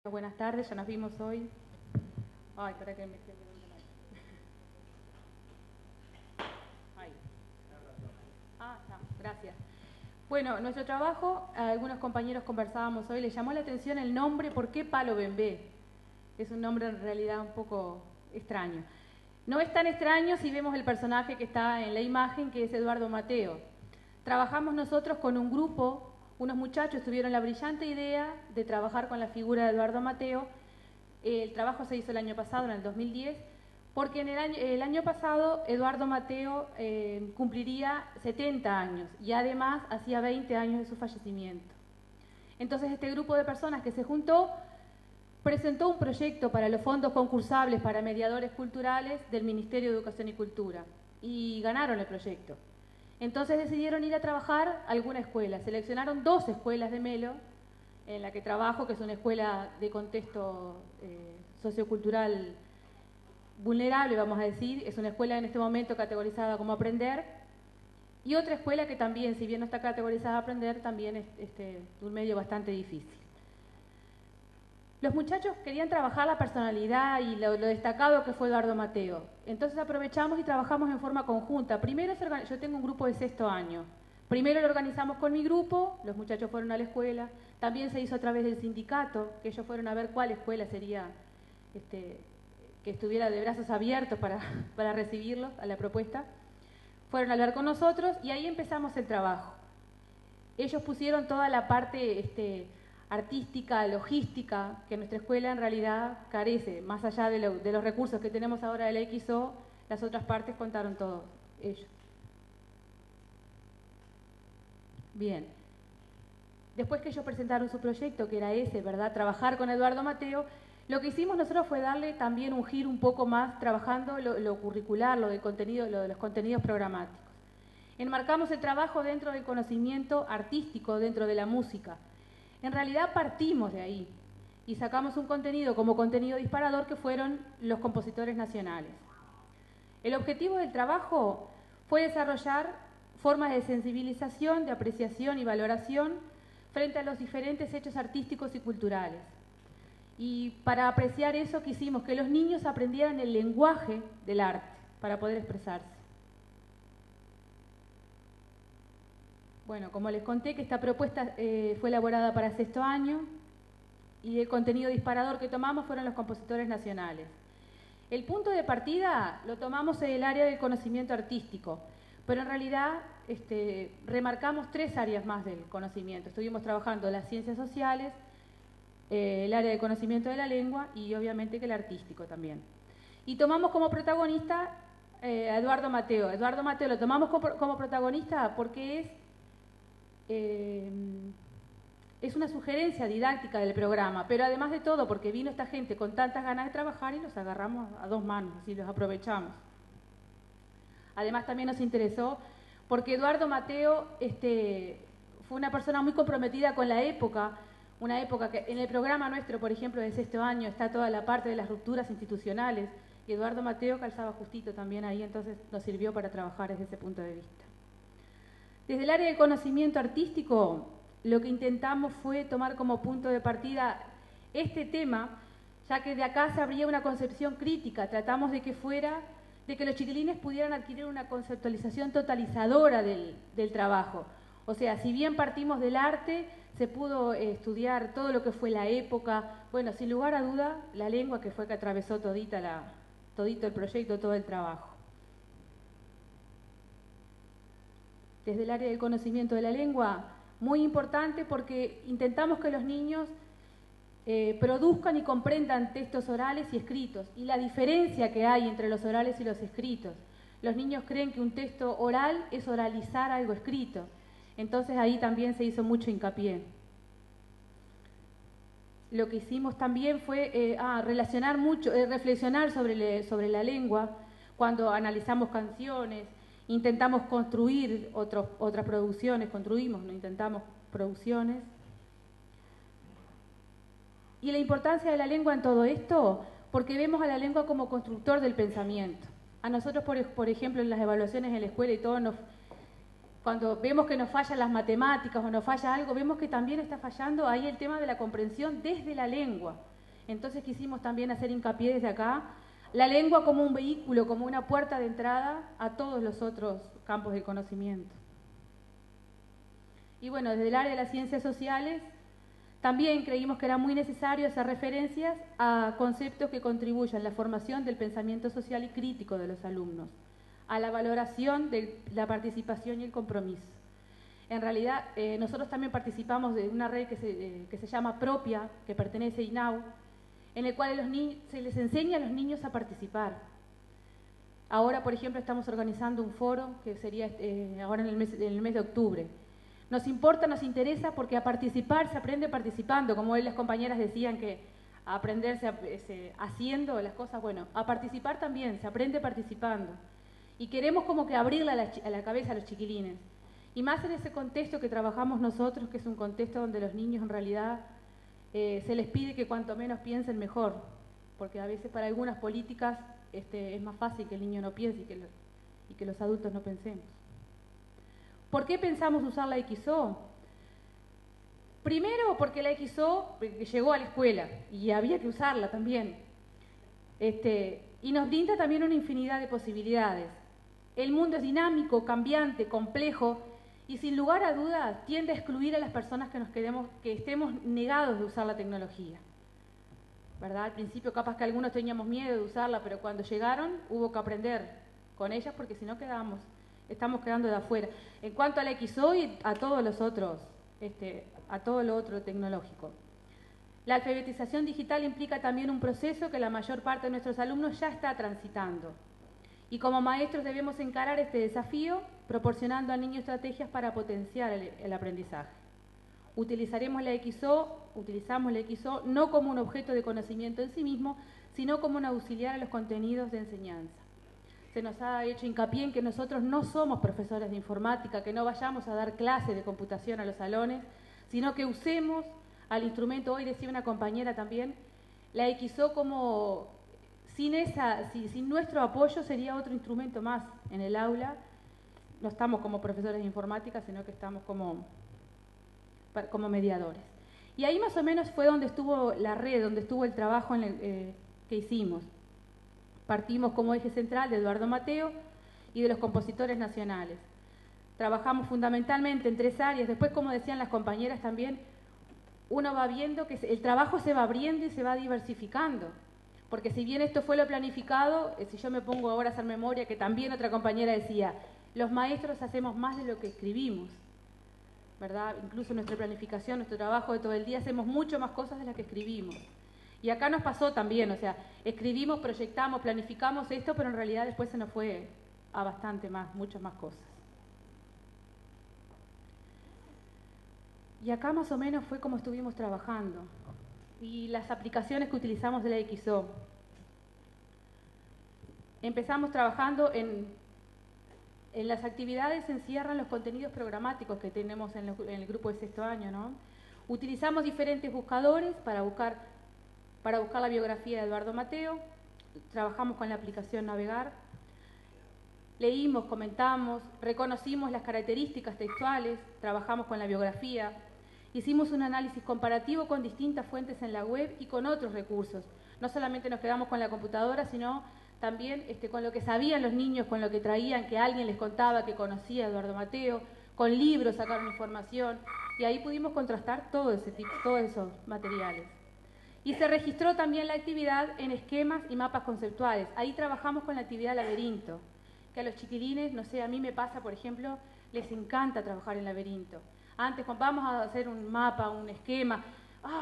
Buenas tardes, ya nos vimos hoy. Ay, para que me esté poniendo mal. Ahí. Está, gracias. Bueno, nuestro trabajo, algunos compañeros conversábamos hoy, les llamó la atención el nombre, ¿por qué Palo Bembé? Es un nombre en realidad un poco extraño. No es tan extraño si vemos el personaje que está en la imagen, que es Eduardo Mateo. Trabajamos nosotros con un grupo, unos muchachos tuvieron la brillante idea de trabajar con la figura de Eduardo Mateo. El trabajo se hizo el año pasado, en el 2010, porque en el año pasado Eduardo Mateo cumpliría 70 años y además hacía 20 años de su fallecimiento. Entonces este grupo de personas que se juntó presentó un proyecto para los fondos concursables para mediadores culturales del Ministerio de Educación y Cultura y ganaron el proyecto. Entonces decidieron ir a trabajar a alguna escuela. Seleccionaron 2 escuelas de Melo, en la que trabajo, que es una escuela de contexto sociocultural vulnerable, vamos a decir. Es una escuela en este momento categorizada como Aprender. Y otra escuela que también, si bien no está categorizada a Aprender, también es un medio bastante difícil. Los muchachos querían trabajar la personalidad y lo destacado que fue Eduardo Mateo. Entonces aprovechamos y trabajamos en forma conjunta. Primero, yo tengo un grupo de 6º año. Primero lo organizamos con mi grupo, los muchachos fueron a la escuela. También se hizo a través del sindicato, que ellos fueron a ver cuál escuela sería que estuviera de brazos abiertos para recibirlos a la propuesta. Fueron a hablar con nosotros y ahí empezamos el trabajo. Ellos pusieron toda la parte artística, logística, que nuestra escuela en realidad carece. Más allá de los recursos que tenemos ahora de la XO, las otras partes contaron todo ellos. Bien. Después que ellos presentaron su proyecto, que era ese, ¿verdad? Trabajar con Eduardo Mateo, lo que hicimos nosotros fue darle también un giro un poco más, trabajando lo curricular, lo de los contenidos programáticos. Enmarcamos el trabajo dentro del conocimiento artístico, dentro de la música. En realidad partimos de ahí y sacamos un contenido como contenido disparador que fueron los compositores nacionales. El objetivo del trabajo fue desarrollar formas de sensibilización, de apreciación y valoración frente a los diferentes hechos artísticos y culturales. Y para apreciar eso quisimos que los niños aprendieran el lenguaje del arte para poder expresarse. Bueno, como les conté que esta propuesta fue elaborada para 6º año y el contenido disparador que tomamos fueron los compositores nacionales. El punto de partida lo tomamos en el área del conocimiento artístico, pero en realidad remarcamos 3 áreas más del conocimiento. Estuvimos trabajando las ciencias sociales, el área de conocimiento de la lengua y obviamente que el artístico también. Y tomamos como protagonista a Eduardo Mateo. Eduardo Mateo lo tomamos como protagonista porque es una sugerencia didáctica del programa, pero además de todo porque vino esta gente con tantas ganas de trabajar y los agarramos a 2 manos, así los aprovechamos. Además también nos interesó porque Eduardo Mateo fue una persona muy comprometida con la época, una época que en el programa nuestro, por ejemplo, de 6º año, está toda la parte de las rupturas institucionales y Eduardo Mateo calzaba justito también ahí, entonces nos sirvió para trabajar desde ese punto de vista. Desde el área de conocimiento artístico, lo que intentamos fue tomar como punto de partida este tema, ya que de acá se abría una concepción crítica. Tratamos de que los chiquilines pudieran adquirir una conceptualización totalizadora del trabajo. O sea, si bien partimos del arte, se pudo estudiar todo lo que fue la época. Bueno, sin lugar a duda, la lengua que fue que atravesó todito el proyecto, todo el trabajo. Desde el área del conocimiento de la lengua, muy importante porque intentamos que los niños produzcan y comprendan textos orales y escritos y la diferencia que hay entre los orales y los escritos. Los niños creen que un texto oral es oralizar algo escrito, entonces ahí también se hizo mucho hincapié. Lo que hicimos también fue reflexionar sobre la lengua cuando analizamos canciones. Intentamos construir otras producciones, intentamos producciones. Y la importancia de la lengua en todo esto, porque vemos a la lengua como constructor del pensamiento. A nosotros, por ejemplo, en las evaluaciones en la escuela y todo, Cuando vemos que nos fallan las matemáticas o nos falla algo, vemos que también está fallando ahí el tema de la comprensión desde la lengua. Entonces quisimos también hacer hincapié desde acá, la lengua como un vehículo, como una puerta de entrada a todos los otros campos del conocimiento. Y bueno, desde el área de las ciencias sociales, también creímos que era muy necesario hacer referencias a conceptos que contribuyan a la formación del pensamiento social y crítico de los alumnos, a la valoración de la participación y el compromiso. En realidad, nosotros también participamos de una red que se llama Propia, que pertenece a INAU, en el cual se les enseña a los niños a participar. Ahora, por ejemplo, estamos organizando un foro que sería ahora en el mes de octubre. Nos importa, nos interesa, porque a participar se aprende participando, como hoy las compañeras decían que a aprenderse haciendo las cosas, bueno, a participar también, se aprende participando. Y queremos como que abrirle a la cabeza a los chiquilines. Y más en ese contexto que trabajamos nosotros, que es un contexto donde los niños en realidad se les pide que cuanto menos piensen mejor, porque a veces para algunas políticas es más fácil que el niño no piense y que los adultos no pensemos. ¿Por qué pensamos usar la XO? Primero porque la XO llegó a la escuela y había que usarla también. Y nos brinda también una infinidad de posibilidades. El mundo es dinámico, cambiante, complejo y sin lugar a dudas tiende a excluir a las personas que estemos negados de usar la tecnología. ¿Verdad? Al principio capaz que algunos teníamos miedo de usarla, pero cuando llegaron hubo que aprender con ellas porque si no estamos quedando de afuera. En cuanto a la XO y a todos los otros, a todo lo otro tecnológico. La alfabetización digital implica también un proceso que la mayor parte de nuestros alumnos ya está transitando. Y como maestros debemos encarar este desafío proporcionando al niño estrategias para potenciar el aprendizaje. Utilizamos la XO no como un objeto de conocimiento en sí mismo, sino como un auxiliar a los contenidos de enseñanza. Se nos ha hecho hincapié en que nosotros no somos profesores de informática, que no vayamos a dar clases de computación a los salones, sino que usemos al instrumento, hoy decía una compañera también, la XO como, sin nuestro apoyo sería otro instrumento más en el aula. No estamos como profesores de informática, sino que estamos como mediadores. Y ahí más o menos fue donde estuvo la red, donde estuvo el trabajo que hicimos. Partimos como eje central de Eduardo Mateo y de los compositores nacionales. Trabajamos fundamentalmente en 3 áreas. Después, como decían las compañeras también, uno va viendo que el trabajo se va abriendo y se va diversificando. Porque si bien esto fue lo planificado, si yo me pongo ahora a hacer memoria, que también otra compañera decía, los maestros hacemos más de lo que escribimos, ¿verdad? Incluso nuestra planificación, nuestro trabajo de todo el día, hacemos mucho más cosas de las que escribimos. Y acá nos pasó también, o sea, escribimos, proyectamos, planificamos esto, pero en realidad después se nos fue a bastante más, muchas más cosas. Y acá más o menos fue como estuvimos trabajando. Y las aplicaciones que utilizamos de la XO. Empezamos trabajando en las actividades, se encierran los contenidos programáticos que tenemos en el grupo de 6º año, ¿no? Utilizamos diferentes buscadores para buscar la biografía de Eduardo Mateo, trabajamos con la aplicación Navegar, leímos, comentamos, reconocimos las características textuales, trabajamos con la biografía, hicimos un análisis comparativo con distintas fuentes en la web y con otros recursos. No solamente nos quedamos con la computadora, sino también con lo que sabían los niños, con lo que traían, que alguien les contaba que conocía a Eduardo Mateo, con libros sacaron información, y ahí pudimos contrastar todos esos materiales. Y se registró también la actividad en esquemas y mapas conceptuales. Ahí trabajamos con la actividad laberinto, que a los chiquilines, no sé, a mí me pasa, por ejemplo, les encanta trabajar en laberinto. Antes, cuando vamos a hacer un mapa, un esquema,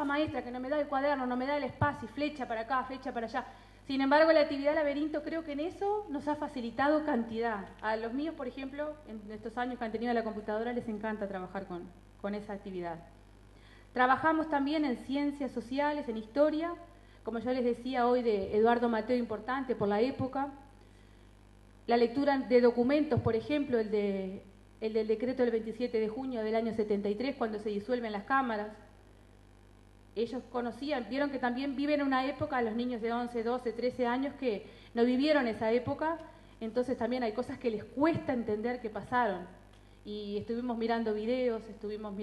maestra, que no me da el cuaderno, no me da el espacio, flecha para acá, flecha para allá. Sin embargo, la actividad laberinto creo que en eso nos ha facilitado cantidad. A los míos, por ejemplo, en estos años que han tenido la computadora, les encanta trabajar con esa actividad. Trabajamos también en ciencias sociales, en historia, como yo les decía hoy de Eduardo Mateo, importante por la época. La lectura de documentos, por ejemplo, el del decreto del 27 de junio del año 73, cuando se disuelven las cámaras. Ellos conocían, vieron que también viven una época, los niños de 11, 12, 13 años que no vivieron esa época, entonces también hay cosas que les cuesta entender que pasaron. y estuvimos mirando videos, estuvimos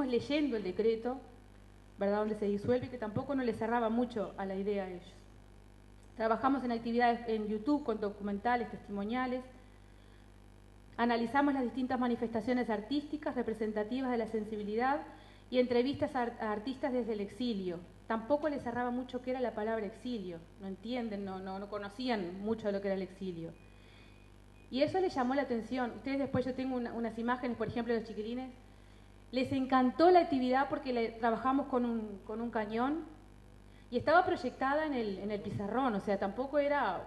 leyendo el decreto, ¿verdad?, donde se disuelve, y que tampoco no le cerraba mucho a la idea a ellos. Trabajamos en actividades en YouTube con documentales, testimoniales. Analizamos las distintas manifestaciones artísticas representativas de la sensibilidad y entrevistas a artistas desde el exilio. Tampoco les cerraba mucho qué era la palabra exilio, no entienden, no conocían mucho de lo que era el exilio. Y eso les llamó la atención. Ustedes después, yo tengo unas imágenes, por ejemplo, de los chiquilines. Les encantó la actividad porque trabajamos con un cañón y estaba proyectada en el pizarrón, o sea, tampoco era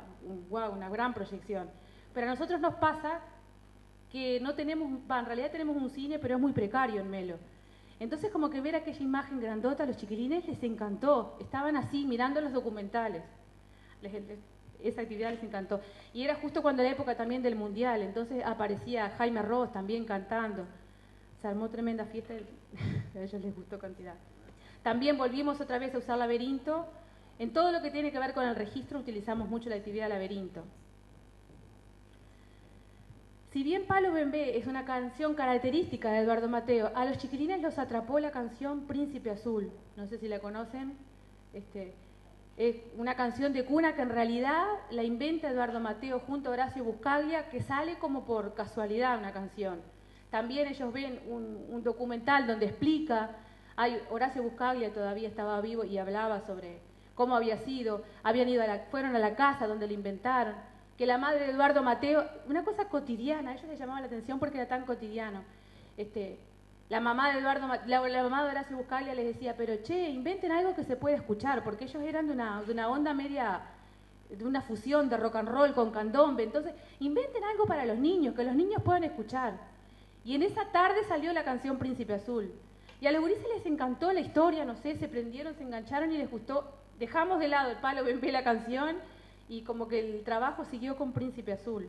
una gran proyección. Pero a nosotros nos pasa que no tenemos, en realidad tenemos un cine, pero es muy precario en Melo. Entonces, como que ver aquella imagen grandota a los chiquilines les encantó. Estaban así, mirando los documentales. Esa actividad les encantó. Y era justo cuando la época también del Mundial, entonces aparecía Jaime Ross también cantando. Se armó tremenda fiesta, a ellos les gustó cantidad. También volvimos otra vez a usar laberinto. En todo lo que tiene que ver con el registro utilizamos mucho la actividad laberinto. Si bien Palo Bembé es una canción característica de Eduardo Mateo, a los chiquilines los atrapó la canción Príncipe Azul. No sé si la conocen. Es una canción de cuna que en realidad la inventa Eduardo Mateo junto a Horacio Buscaglia, que sale como por casualidad una canción. También ellos ven un documental donde explica, Horacio Buscaglia todavía estaba vivo y hablaba sobre cómo había sido, fueron a la casa donde lo inventaron, que la madre de Eduardo Mateo, una cosa cotidiana, a ellos les llamaba la atención porque era tan cotidiano. La mamá de la mamá de Horacio Buscaglia les decía, pero che, inventen algo que se pueda escuchar, porque ellos eran de una onda media, de una fusión de rock and roll con candombe, entonces inventen algo para los niños, que los niños puedan escuchar. Y en esa tarde salió la canción Príncipe Azul. Y a los gurises les encantó la historia, no sé, se prendieron, se engancharon y les gustó. Dejamos de lado el Palo Bembé la canción y como que el trabajo siguió con Príncipe Azul.